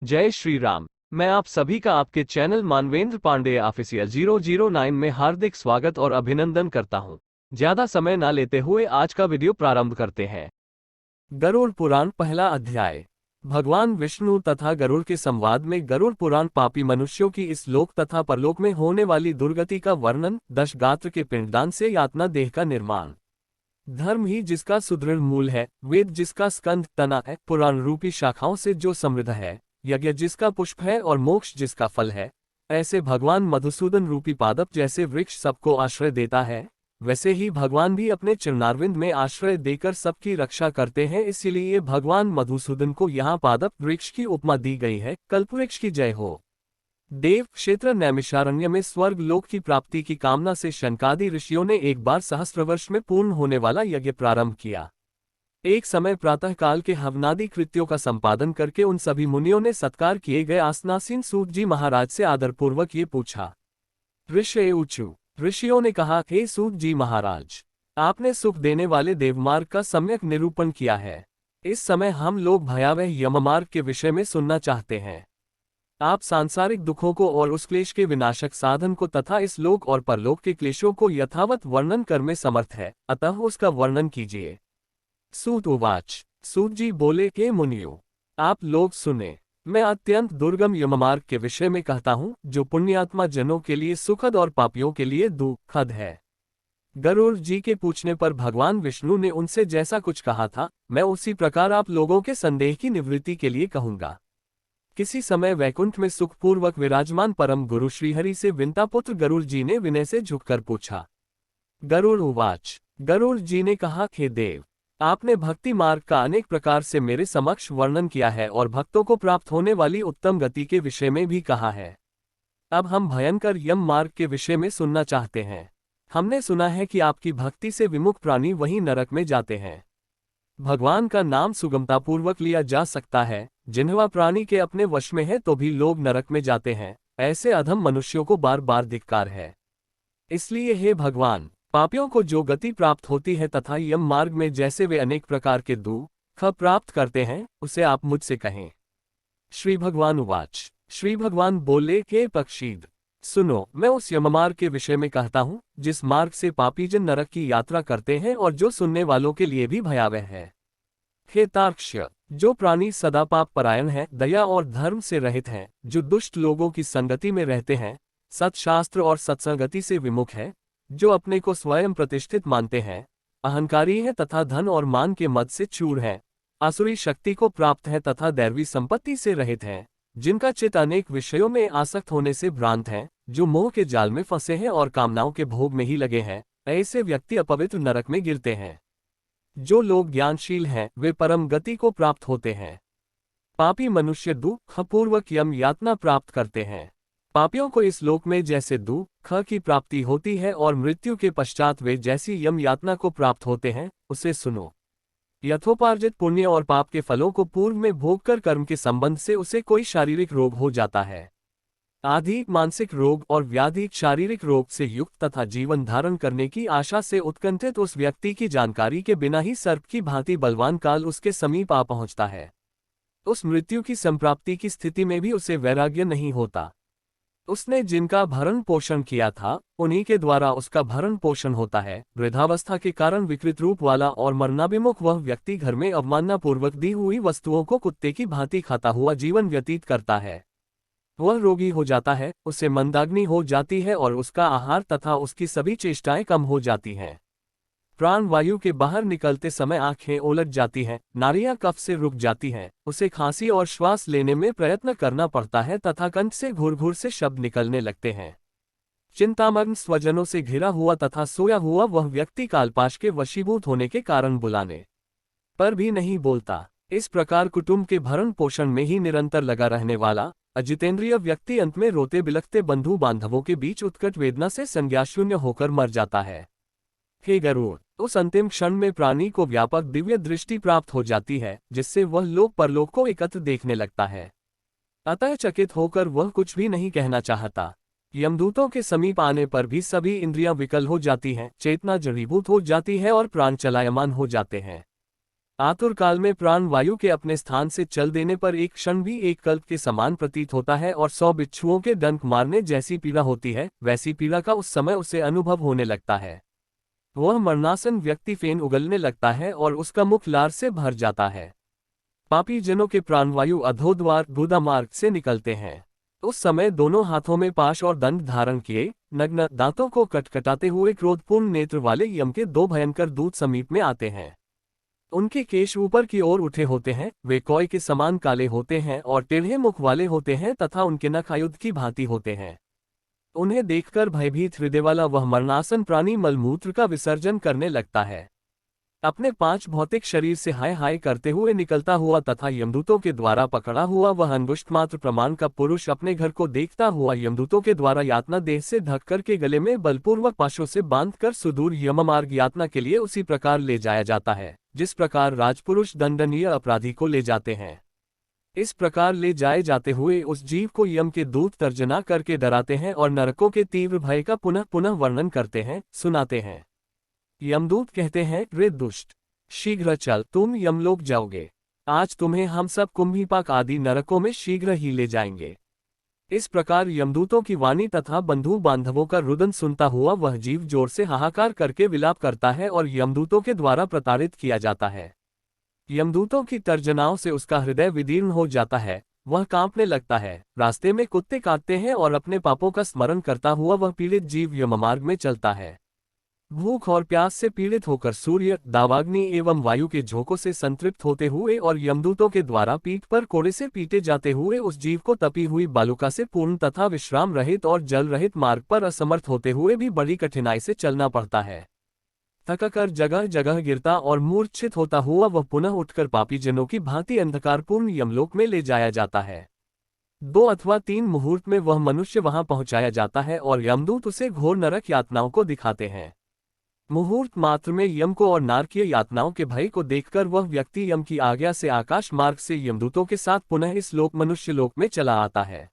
जय श्री राम। मैं आप सभी का आपके चैनल मानवेंद्र पांडेय ऑफिशियल 009 में हार्दिक स्वागत और अभिनंदन करता हूं। ज्यादा समय न लेते हुए आज का वीडियो प्रारंभ करते हैं। गरुड़ पुराण पहला अध्याय। भगवान विष्णु तथा गरुड़ के संवाद में गरुड़ पुराण पापी मनुष्यों की इस लोक तथा परलोक में होने वाली दुर्गति का वर्णन, दश गात्र के पिंडदान से यातना देह का निर्माण, धर्म ही जिसका सुदृढ़ मूल है, वेद जिसका स्कंद तना है, पुराण रूपी शाखाओं से जो समृद्ध है, यज्ञ जिसका पुष्प है और मोक्ष जिसका फल है, ऐसे भगवान मधुसूदन रूपी पादप जैसे वृक्ष सबको आश्रय देता है, वैसे ही भगवान भी अपने चरणारविंद में आश्रय देकर सबकी रक्षा करते हैं। इसीलिए भगवान मधुसूदन को यहाँ पादप वृक्ष की उपमा दी गई है। कल्पवृक्ष की जय हो। देव क्षेत्र नैमिषारण्य में स्वर्ग लोक की प्राप्ति की कामना से शनकादि ऋषियों ने एक बार सहस्त्रवर्ष में पूर्ण होने वाला यज्ञ प्रारंभ किया। एक समय प्रातः काल के हवनादि कृत्यों का संपादन करके उन सभी मुनियों ने सत्कार किए गए आसनासीन सूत जी महाराज से आदरपूर्वक ये पूछा। ऋषि ऊचु। ऋषियों ने कहा, हे सूत जी महाराज, आपने सुख देने वाले देवमार्ग का सम्यक निरूपण किया है। इस समय हम लोग भयावह यममार्ग के विषय में सुनना चाहते हैं। आप सांसारिक दुखों को और उस क्लेश के विनाशक साधन को तथा इस लोक और परलोक के क्लेशों को यथावत वर्णन कर में समर्थ है, अतः उसका वर्णन कीजिए। सूत उवाच। सूत जी बोले, के मुनियों, आप लोग सुने। मैं अत्यंत दुर्गम यममार्ग के विषय में कहता हूँ, जो पुण्यात्मा जनों के लिए सुखद और पापियों के लिए दुखद है। गरुड़ जी के पूछने पर भगवान विष्णु ने उनसे जैसा कुछ कहा था, मैं उसी प्रकार आप लोगों के संदेह की निवृत्ति के लिए कहूंगा। किसी समय वैकुंठ में सुखपूर्वक विराजमान परम गुरु श्रीहरि से विंतापुत्र गरुड़ जी ने विनय से झुककर पूछा। गरुड़ उवाच। गरुड़ जी ने कहा, हे देव, आपने भक्ति मार्ग का अनेक प्रकार से मेरे समक्ष वर्णन किया है और भक्तों को प्राप्त होने वाली उत्तम गति के विषय में भी कहा है। अब हम भयंकर यम मार्ग के विषय में सुनना चाहते हैं। हमने सुना है कि आपकी भक्ति से विमुख प्राणी वहीं नरक में जाते हैं। भगवान का नाम सुगमतापूर्वक लिया जा सकता है, जिन्हवा प्राणी के अपने वश में है तो भी लोग नरक में जाते हैं। ऐसे अधम मनुष्यों को बार बार धिक्कार है। इसलिए हे भगवान, पापियों को जो गति प्राप्त होती है तथा यम मार्ग में जैसे वे अनेक प्रकार के दुख प्राप्त करते हैं, उसे आप मुझसे कहें। श्री भगवान उवाच। श्री भगवान बोले, के पक्षीद, सुनो, मैं उस यममार्ग के विषय में कहता हूँ, जिस मार्ग से पापीजन नरक की यात्रा करते हैं और जो सुनने वालों के लिए भी भयावह है। हे तार्क्ष्य, जो प्राणी सदा पाप परायण है, दया और धर्म से रहित हैं, जो दुष्ट लोगों की संगति में रहते हैं, सत्शास्त्र और सत्संगति से विमुख है, जो अपने को स्वयं प्रतिष्ठित मानते हैं, अहंकारी हैं तथा धन और मान के मद से चूर हैं, आसुरी शक्ति को प्राप्त है तथा दैवी संपत्ति से रहित हैं, जिनका चित्त अनेक विषयों में आसक्त होने से भ्रांत है, जो मोह के जाल में फंसे हैं और कामनाओं के भोग में ही लगे हैं, ऐसे व्यक्ति अपवित्र नरक में गिरते हैं। जो लोग ज्ञानशील हैं, वे परम गति को प्राप्त होते हैं। पापी मनुष्य दुखपूर्वक यम यातना प्राप्त करते हैं। पापियों को इस लोक में जैसे दुख की प्राप्ति होती है और मृत्यु के पश्चात वे जैसी यम यातना को प्राप्त होते हैं, उसे सुनो। यथोपार्जित पुण्य और पाप के फलों को पूर्व में भोग कर कर्म के संबंध से उसे कोई शारीरिक रोग हो जाता है। आधिक मानसिक रोग और व्याधिक शारीरिक रोग से युक्त तथा जीवन धारण करने की आशा से उत्कंठित उस व्यक्ति की जानकारी के बिना ही सर्प की भांति बलवान काल उसके समीप आ पहुंचता है। उस मृत्यु की संप्राप्ति की स्थिति में भी उसे वैराग्य नहीं होता। उसने जिनका भरण पोषण किया था, उन्हीं के द्वारा उसका भरण पोषण होता है। वृद्धावस्था के कारण विकृत रूप वाला और मरणाभिमुख वह व्यक्ति घर में अवमाननापूर्वक दी हुई वस्तुओं को कुत्ते की भांति खाता हुआ जीवन व्यतीत करता है। वह रोगी हो जाता है, उसे मंदाग्नि हो जाती है और उसका आहार तथा उसकी सभी चेष्टाएं कम हो जाती हैं। प्राण वायु के बाहर निकलते समय आंखें उलझ जाती हैं, नाड़ियां कफ से रुक जाती हैं, उसे खांसी और श्वास लेने में प्रयत्न करना पड़ता है तथा कंठ से घुर घुर से शब्द निकलने लगते हैं। चिंतामग्न स्वजनों से घिरा हुआ तथा सोया हुआ वह व्यक्ति कालपाश के वशीभूत होने के कारण बुलाने पर भी नहीं बोलता। इस प्रकार कुटुंब के भरण पोषण में ही निरंतर लगा रहने वाला अजितेंद्रिय व्यक्ति अंत में रोते बिलखते बंधु बांधवों के बीच उत्कट वेदना से संज्ञाशून्य होकर मर जाता है। हे गरुड़, उस अंतिम क्षण में प्राणी को व्यापक दिव्य दृष्टि प्राप्त हो जाती है, जिससे वह लोक परलोक को एकत्र देखने लगता है। अतः चकित होकर वह कुछ भी नहीं कहना चाहता। यमदूतों के समीप आने पर भी सभी इंद्रियां विकल हो जाती हैं, चेतना जड़ीभूत हो जाती है और प्राण चलायमान हो जाते हैं। आतुर काल में प्राण वायु के अपने स्थान से चल देने पर एक क्षण भी एक कल्प के समान प्रतीत होता है और 100 बिच्छुओं के डंक मारने जैसी पीड़ा होती है, वैसी पीड़ा का उस समय उसे अनुभव होने लगता है। वह मरणासन व्यक्ति फेन उगलने लगता है और उसका मुख लार से भर जाता है। पापी जनों के प्राणवायु अधोद्वार गुदा मार्ग से निकलते हैं। उस समय दोनों हाथों में पाश और दंड धारण किए, नग्न, दांतों को कटकटाते हुए क्रोधपूर्ण नेत्र वाले यम के 2 भयंकर दूत समीप में आते हैं। उनके केश ऊपर की ओर उठे होते हैं, वे कौए के समान काले होते हैं और टेढ़े मुख वाले होते हैं तथा उनके नख आयुध की भांति होते हैं। उन्हें देखकर भयभीत हृदय वाला वह मरणासन प्राणी मलमूत्र का विसर्जन करने लगता है। अपने 5 भौतिक शरीर से हाय हाय करते हुए निकलता हुआ तथा यमदूतों के द्वारा पकड़ा हुआ वह अंगुष्ठ मात्र प्रमाण का पुरुष अपने घर को देखता हुआ यमदूतों के द्वारा यातना देह से ढककर के गले में बलपूर्वक पाशों से बांधकर सुदूर यममार्ग यातना के लिए उसी प्रकार ले जाया जाता है, जिस प्रकार राजपुरुष दंडनीय अपराधी को ले जाते हैं। इस प्रकार ले जाए जाते हुए उस जीव को यम के दूत तर्जना करके डराते हैं और नरकों के तीव्र भय का पुनः पुनः वर्णन करते हैं, सुनाते हैं। यमदूत कहते हैं, रे दुष्ट, शीघ्र चल, तुम यमलोक जाओगे। आज तुम्हें हम सब कुंभीपाक आदि नरकों में शीघ्र ही ले जाएंगे। इस प्रकार यमदूतों की वाणी तथा बंधु बांधवों का रुदन सुनता हुआ वह जीव जोर से हाहाकार करके विलाप करता है और यमदूतों के द्वारा प्रताड़ित किया जाता है। यमदूतों की तर्जनाओं से उसका हृदय विदीर्ण हो जाता है, वह कांपने लगता है। रास्ते में कुत्ते काटते हैं और अपने पापों का स्मरण करता हुआ वह पीड़ित जीव यममार्ग में चलता है। भूख और प्यास से पीड़ित होकर सूर्य, दावाग्नि एवं वायु के झोंकों से संतृप्त होते हुए और यमदूतों के द्वारा पीठ पर कोड़े से पीटे जाते हुए उस जीव को तपी हुई बालुका से पूर्ण तथा विश्राम रहित और जल रहित मार्ग पर असमर्थ होते हुए भी बड़ी कठिनाई से चलना पड़ता है। थककर जगह जगह गिरता और मूर्छित होता हुआ वह पुनः उठकर पापी जनों की भांति अंधकारपूर्ण यमलोक में ले जाया जाता है। 2 अथवा 3 मुहूर्त में वह मनुष्य वहां पहुंचाया जाता है और यमदूत उसे घोर नरक यातनाओं को दिखाते हैं। मुहूर्त मात्र में यम को और नारकीय यातनाओं के भय को देखकर वह व्यक्ति यम की आज्ञा से आकाश मार्ग से यमदूतों के साथ पुनः इस लोक मनुष्य लोक में चला आता है।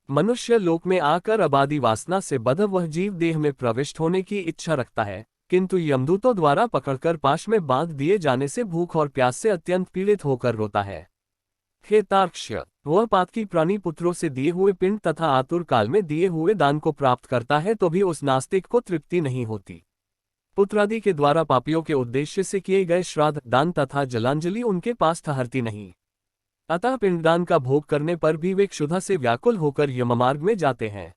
मनुष्य लोक में आकर आबादी वासना से बद्ध वह जीव देह में प्रविष्ट होने की इच्छा रखता है, किंतु यमदूतों द्वारा पकड़कर पाश में बांध दिए जाने से भूख और प्यास से अत्यंत पीड़ित होकर रोता है। हे तार्क्ष्य, वह पातकी प्राणी पुत्रों से दिए हुए पिंड तथा आतुर काल में दिए हुए दान को प्राप्त करता है तो भी उस नास्तिक को तृप्ति नहीं होती। पुत्रादि के द्वारा पापियों के उद्देश्य से किए गए श्राद्ध, दान तथा जलांजलि उनके पास ठहरती नहीं। अतः पिंडदान का भोग करने पर भी वे क्षुधा से व्याकुल होकर यममार्ग में जाते हैं।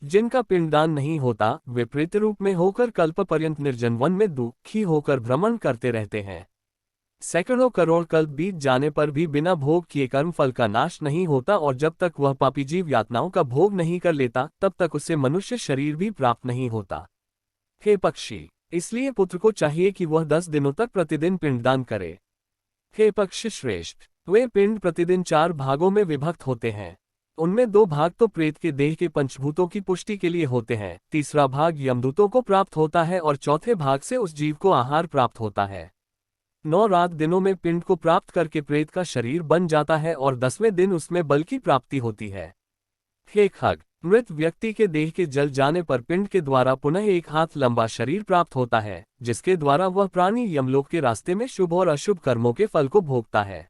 जिनका पिंडदान नहीं होता वे प्रेत रूप में होकर कल्प पर्यंत निर्जन वन में दुखी होकर भ्रमण करते रहते हैं। सैकड़ों करोड़ कल्प बीत जाने पर भी बिना भोग किए कर्म फल का नाश नहीं होता और जब तक वह पापी जीव यातनाओं का भोग नहीं कर लेता तब तक उसे मनुष्य शरीर भी प्राप्त नहीं होता। हे पक्षी, इसलिए पुत्र को चाहिए कि वह 10 दिनों तक प्रतिदिन पिंडदान करे। हे पक्षी श्रेष्ठ, वे पिंड प्रतिदिन 4 भागों में विभक्त होते हैं। उनमें 2 भाग तो प्रेत के देह के पंचभूतों की पुष्टि के लिए होते हैं, तीसरा भाग यमदूतों को प्राप्त होता है और चौथे भाग से उस जीव को आहार प्राप्त होता है। 9 रात दिनों में पिंड को प्राप्त करके प्रेत का शरीर बन जाता है और 10वें दिन उसमें बल की प्राप्ति होती है। हे खग, मृत व्यक्ति के देह के जल जाने पर पिंड के द्वारा पुनः 1 हाथ लंबा शरीर प्राप्त होता है, जिसके द्वारा वह प्राणी यमलोक के रास्ते में शुभ और अशुभ कर्मों के फल को भोगता है।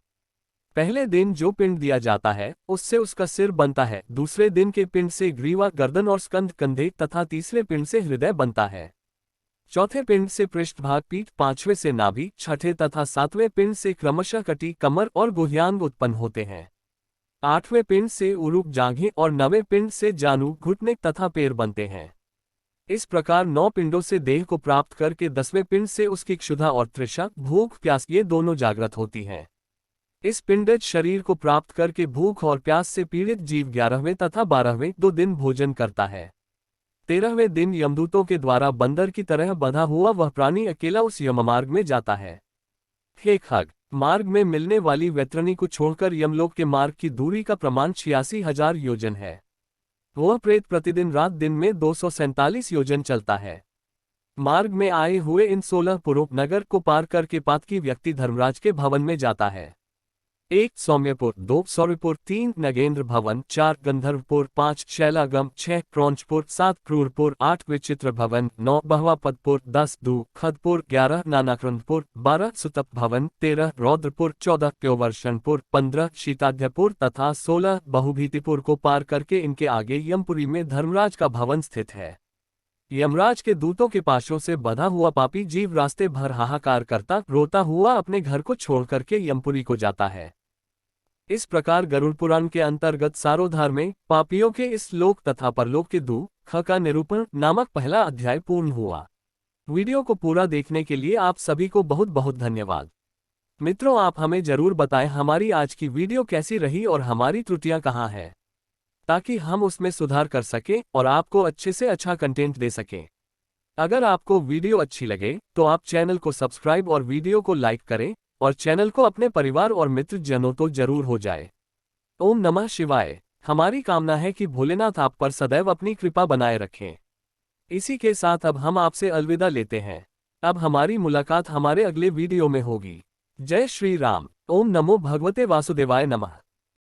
पहले दिन जो पिंड दिया जाता है उससे उसका सिर बनता है, दूसरे दिन के पिंड से ग्रीवा, गर्दन और स्कंध, कंधे तथा तीसरे पिंड से हृदय बनता है। चौथे पिंड से पृष्ठभाग, पीठ, 5वें से नाभि, छठे तथा 7वें पिंड से क्रमशः कटी, कमर और गुह्यांग उत्पन्न होते हैं। 8वें पिंड से उरुक, जांघें और 9वें पिंड से जानु, घुटने तथा पैर बनते हैं। इस प्रकार 9 पिंडों से देह को प्राप्त करके 10वें पिंड से उसकी क्षुधा और तृषा, भूख प्यास ये दोनों जागृत होती हैं। इस पिंडित शरीर को प्राप्त करके भूख और प्यास से पीड़ित जीव 11वें तथा 12वें 2 दिन भोजन करता है। 13वें दिन यमदूतों के द्वारा बंदर की तरह बंधा हुआ वह प्राणी अकेला उस यममार्ग में जाता है। हे खग, मार्ग में मिलने वाली वैतरणी को छोड़कर यमलोक के मार्ग की दूरी का प्रमाण 86,000 योजन है। वह प्रेत प्रतिदिन रात दिन में 247 योजन चलता है। मार्ग में आए हुए इन 16 पुरों नगर को पार करके पातकी व्यक्ति धर्मराज के भवन में जाता है। 1 सौम्यपुर, 2 सौरपुर, 3 नगेंद्र भवन, 4 गंधर्वपुर, 5 शैलागम, 6 क्रौंचपुर, 7 क्रूरपुर, 8 विचित्र भवन, 9 बहवापतपुर, 10 खदपुर, 11 नानाक्रंदपुर, 12 सुतप भवन, 13 रौद्रपुर, 14 क्योवर्षणपुर, 15 शीताध्यपुर तथा 16 बहुभीतिपुर को पार करके इनके आगे यमपुरी में धर्मराज का भवन स्थित है। यमराज के दूतों के पाशों से बंधा हुआ पापी जीव रास्ते भर हाहाकार करता रोता हुआ अपने घर को छोड़ करके यमपुरी को जाता है। इस प्रकार गरुड़ पुराण के अंतर्गत सारोद्धार में पापियों के इस लोक तथा परलोक के दुख का निरूपण नामक पहला अध्याय पूर्ण हुआ। वीडियो को पूरा देखने के लिए आप सभी को बहुत बहुत धन्यवाद। मित्रों, आप हमें जरूर बताएं हमारी आज की वीडियो कैसी रही और हमारी त्रुटियां कहाँ हैं, ताकि हम उसमें सुधार कर सकें और आपको अच्छे से अच्छा कंटेंट दे सकें। अगर आपको वीडियो अच्छी लगे तो आप चैनल को सब्सक्राइब और वीडियो को लाइक करें और चैनल को अपने परिवार और मित्र जनों तो जरूर हो जाए। ओम नमः शिवाय। हमारी कामना है कि भोलेनाथ आप पर सदैव अपनी कृपा बनाए रखें। इसी के साथ अब हम आपसे अलविदा लेते हैं। अब हमारी मुलाकात हमारे अगले वीडियो में होगी। जय श्री राम। ओम नमो भगवते वासुदेवाय नमः।